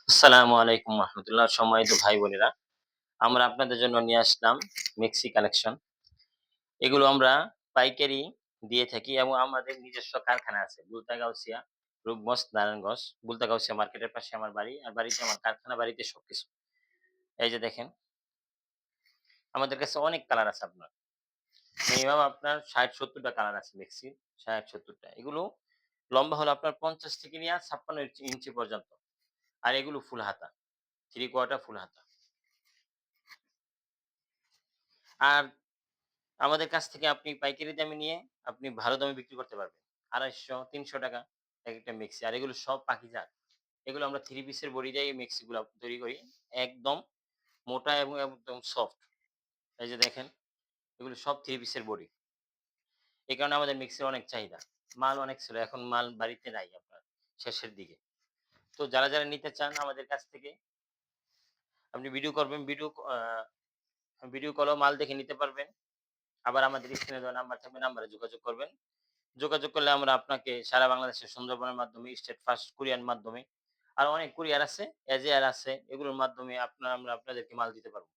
আসসালামু আলাইকুম রহমতুল্লাহ। সম্মানিত ভাই বোনেরা, আমরা আপনাদের জন্য নিয়ে আসলাম মেক্সি কালেকশন। এগুলো আমরা পাইকারি দিয়ে থাকি এবং আমাদের নিজস্ব কারখানা আছে বুলতাগাউসিয়া, রূপগঞ্জ, নারায়ণগঞ্জ। বুলতাগাউসিয়া মার্কেটের পাশে আমার বাড়ি, আর বাড়িতে আমার কারখানা, বাড়িতে সবকিছু। এই যে দেখেন, আমাদের কাছে অনেক কালার আছে। আপনার মিনিমাম আপনার ৬০-৭০ টা কালার আছে মেক্সির, ৬০-৭০ টা। এগুলো লম্বা হলো আপনার ৫০ থেকে নিয়ে ৫৬ ইঞ্চি পর্যন্ত। আর এগুলো ফুল হাতা, 3 কোয়ার্টার ফুল হাতা। আর আমাদের কাছ থেকে আপনি পাইকারি দামে নিয়ে আপনি ভালো দামে বিক্রি করতে পারবেন। ২৫০, ৳৩০০ একেকটা মিক্সি। আর এগুলো সব পাখিজাত। এগুলো আমরা 3 পিসের বডি দিয়ে এই মিক্সিগুলা তৈরি করি। একদম মোটা এবং একদম সফট। এই যে দেখেন, এগুলো সব 3 পিসের বডি। এই কারণে আমাদের মিক্সির অনেক চাহিদা। মাল অনেক ছিল। এখন মাল বাড়িতে নাই আপনার, শেষের দিকে। তো যারা নিতে চান আমাদের কাছ থেকে, আপনি ভিডিও করবেন, ভিডিও কলেও মাল দেখে নিতে পারবেন। আবার আমাদের স্ক্রিনে দেওয়া নাম্বার থাকবে, নাম্বারে যোগাযোগ করবেন। যোগাযোগ করলে আমরা আপনাকে সারা বাংলাদেশের সুন্দরবনের মাধ্যমে, স্টেট ফার্স্ট কুরিয়ার মাধ্যমে, আরো অনেক কুরিয়ার আছে, এজেআর আছে, এগুলোর মাধ্যমে আমরা আপনাদেরকে মাল দিতে পারবো।